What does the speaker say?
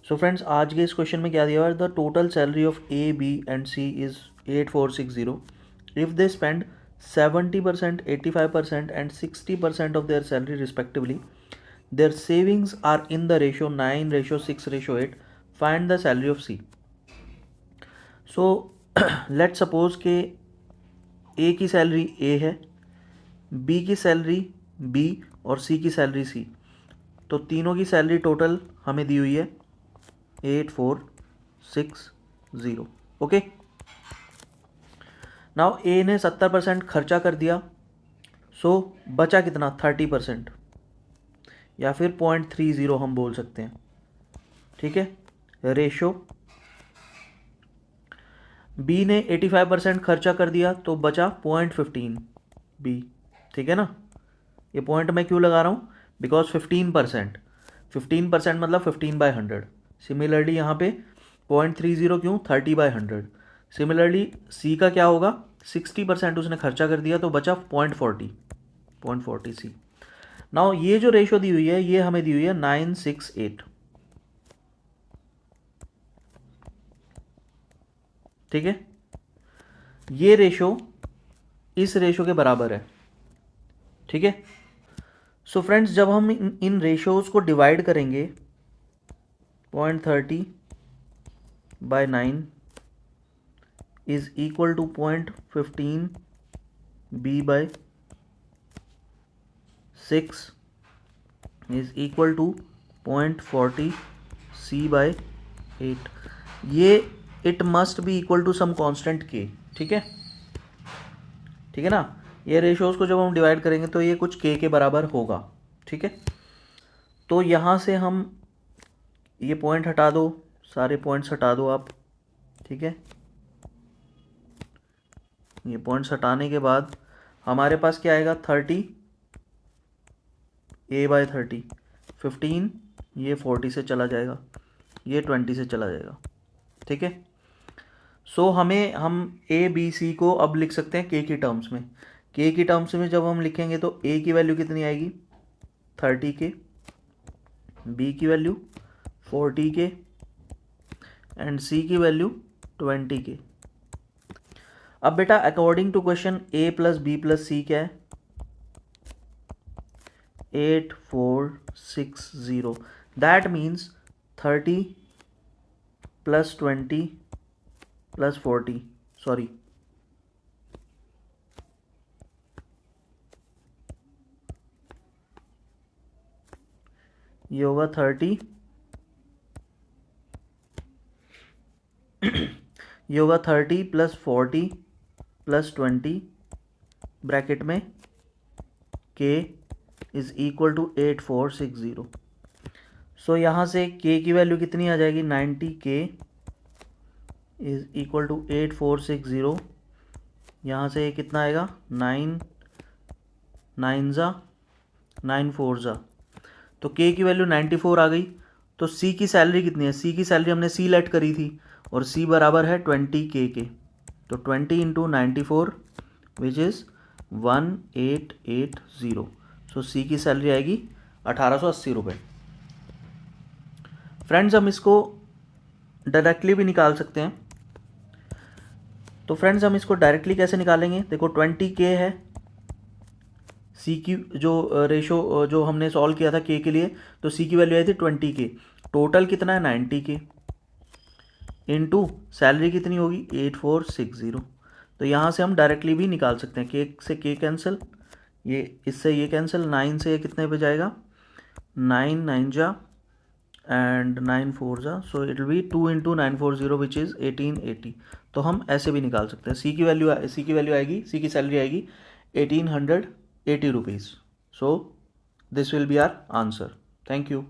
So friends, आज के इस क्वेश्चन में क्या दिया हुआ है, the total salary of A, B and C is 8460 if they spend 70%, 85% and 60% of their salary respectively. Their savings are in the ratio 9:6:8. Find the salary of C. So let suppose के A की salary ए है, B की salary B और सी की salary सी. तो तीनों की salary total हमें दी हुई है 8460. ओके. नाउ ए ने 70% खर्चा कर दिया, सो बचा कितना, 30%, या फिर 0.30 हम बोल सकते हैं. ठीक है. रेशो बी ने 85% खर्चा कर दिया तो बचा 0.15 बी. ठीक है ना. ये पॉइंट मैं क्यों लगा रहा हूँ, बिकॉज 15% मतलब 15/100. सिमिलरली यहाँ पे 0.30 क्यों, 30/100. सिमिलरली सी का क्या होगा, 60% उसने खर्चा कर दिया तो बचा 0.40 सी. नाउ ये जो रेशो दी हुई है ये हमें दी हुई है 9:6:8. ठीक है. ये रेशो इस रेशो के बराबर है. ठीक है. सो फ्रेंड्स, जब हम इन रेशोज़ को डिवाइड करेंगे 0.30/9 is equal to 0.15 B/6 is equal to 0.40 C/8. ये it must be equal to some constant K. ठीक है. ठीक है ना. ये रेशोज़ को जब हम डिवाइड करेंगे तो ये कुछ के बराबर होगा. ठीक है. तो यहाँ से हम ये पॉइंट हटा दो, सारे पॉइंट्स हटा दो आप. ठीक है. ये पॉइंट्स हटाने के बाद हमारे पास क्या आएगा, 30 A/30, 15 ये 40 से चला जाएगा, ये 20 से चला जाएगा. ठीक है. सो हम ए बी सी को अब लिख सकते हैं के की टर्म्स में. के की टर्म्स में जब हम लिखेंगे तो ए की वैल्यू कितनी आएगी, 30K, बी की वैल्यू 40K एंड सी की वैल्यू 20K. अब बेटा according to question a plus b plus c क्या है, 8460. That means 30 plus 20 plus 40, sorry, ये होगा 30, ये होगा 30 प्लस 40 प्लस 20 ब्रैकेट में k is equal to 8460. So यहाँ से k की वैल्यू कितनी आ जाएगी, 90K इज इक्वल टू 8460. यहाँ से कितना आएगा, 9 9 9 4. तो k की वैल्यू 94 आ गई. तो c की सैलरी कितनी है, c की सैलरी हमने c लेट करी थी और c बराबर है 20K के. तो 20 into 94 which is 1880. So c की सैलरी आएगी 1880 रुपये. फ्रेंड्स, हम इसको डायरेक्टली भी निकाल सकते हैं. तो फ्रेंड्स, हम इसको डायरेक्टली कैसे निकालेंगे, देखो 20K है, सी की जो रेशो जो हमने सॉल्व किया था के लिए, तो सी की वैल्यू आई थी 20K. टोटल कितना है, 90K इनटू सैलरी कितनी होगी, 8460. तो यहाँ से हम डायरेक्टली भी निकाल सकते हैं. के से के कैंसिल, ये इससे ये कैंसिल, 9 से ये कितने पे जाएगा, 9 9 जा एंड 9 4 जा. So it will be 2 into 940 which is 1880. तो हम ऐसे भी निकाल सकते हैं. सी की वैल्यू आएगी, सी की सैलरी आएगी 1880 rupees. So this will be our answer. Thank you.